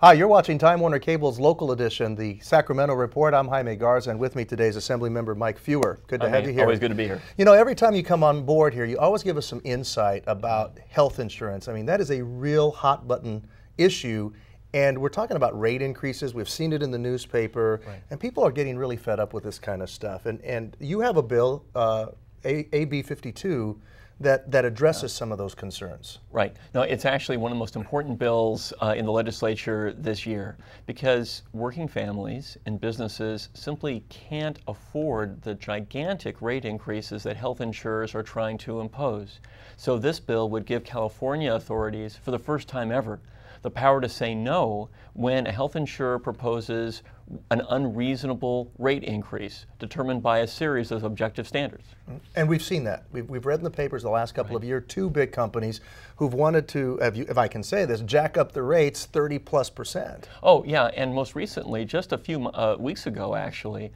Hi, you're watching Time Warner Cable's local edition, the Sacramento Report. I'm Jaime Garza, and with me today is Assemblymember Mike Feuer. Good to have you here. Always good to be here. You know, every time you come on board here, you always give us some insight about health insurance. I mean, that is a real hot button issue, and we're talking about rate increases. We've seen it in the newspaper, and people are getting really fed up with this kind of stuff. And you have a bill, AB 52, that addresses some of those concerns. Right. No, it's actually one of the most important bills in the legislature this year, because working families and businesses simply can't afford the gigantic rate increases that health insurers are trying to impose. So this bill would give California authorities, for the first time ever, the power to say no when a health insurer proposes an unreasonable rate increase determined by a series of objective standards. And we've seen that. We've read in the papers the last couple of years, two big companies who've wanted to, if I can say this, jack up the rates 30+%. Oh yeah, and most recently, just a few weeks ago actually,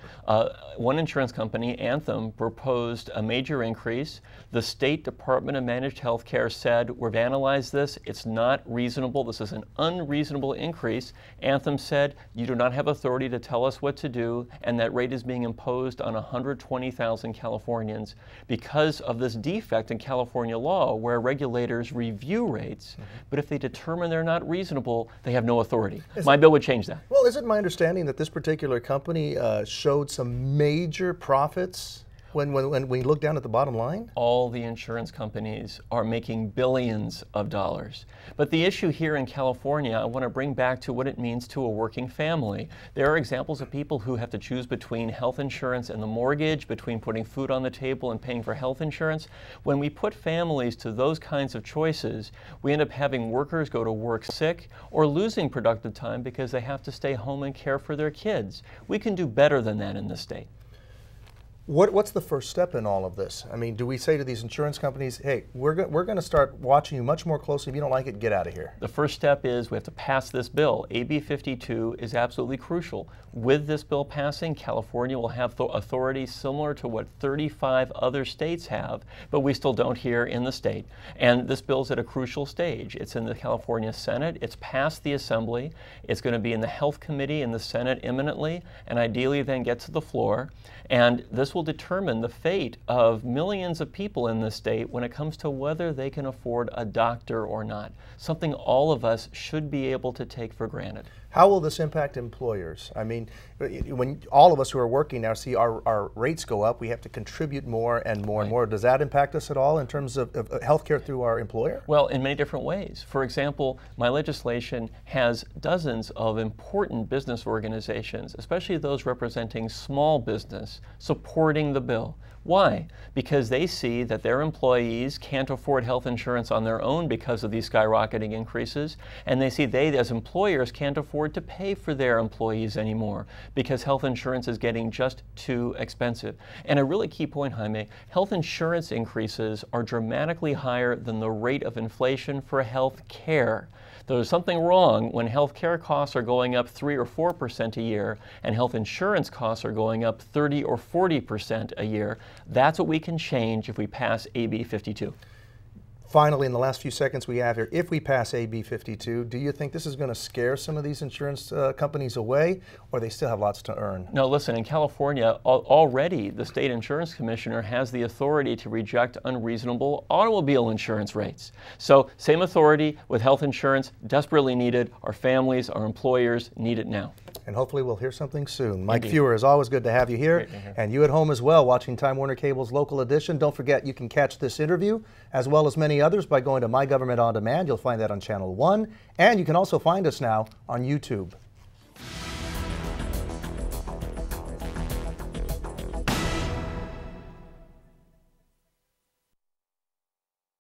one insurance company, Anthem, proposed a major increase. The State Department of Managed Healthcare said, we've analyzed this, it's not reasonable, this is an unreasonable increase. Anthem said, you do not have authority to tell us what to do, and that rate is being imposed on 120,000 Californians because of this defect in California law where regulators review rates, but if they determine they're not reasonable, they have no authority. My bill would change that. Well, is it my understanding that this particular company showed some major profits when we look down at the bottom line? All the insurance companies are making billions of dollars. But the issue here in California, I want to bring back to what it means to a working family. There are examples of people who have to choose between health insurance and the mortgage, between putting food on the table and paying for health insurance. When we put families to those kinds of choices, we end up having workers go to work sick or losing productive time because they have to stay home and care for their kids. We can do better than that in this state. What's the first step in all of this? I mean, do we say to these insurance companies, hey, we're going to start watching you much more closely. If you don't like it, get out of here? The first step is we have to pass this bill. AB 52 is absolutely crucial. With this bill passing, California will have authority similar to what 35 other states have, but we still don't here in the state. And this bill's at a crucial stage. It's in the California Senate. It's passed the Assembly. It's going to be in the Health Committee in the Senate imminently, and ideally then get to the floor. And this will determine the fate of millions of people in this state when it comes to whether they can afford a doctor or not, something all of us should be able to take for granted. How will this impact employers? I mean, when all of us who are working now see our rates go up, we have to contribute more and more and more. Does that impact us at all in terms of health care through our employer? Well, in many different ways. For example, my legislation has dozens of important business organizations, especially those representing small business, supporting the bill. Why? Because they see that their employees can't afford health insurance on their own because of these skyrocketing increases, and they see they as employers can't afford to pay for their employees anymore because health insurance is getting just too expensive. And a really key point, Jaime, health insurance increases are dramatically higher than the rate of inflation for health care. There's something wrong when health care costs are going up 3 or 4% a year and health insurance costs are going up 30 or 40% a year. That's what we can change if we pass AB 52. Finally, in the last few seconds we have here, if we pass AB 52, do you think this is going to scare some of these insurance companies away, or they still have lots to earn? No, listen, in California, already the state insurance commissioner has the authority to reject unreasonable automobile insurance rates. So, same authority with health insurance, desperately needed. Our families, our employers need it now. And hopefully we'll hear something soon. Mike Feuer, it's always good to have you here. And you at home as well, watching Time Warner Cable's local edition. Don't forget, you can catch this interview, as well as many others, by going to My Government On Demand. You'll find that on Channel 1. And you can also find us now on YouTube.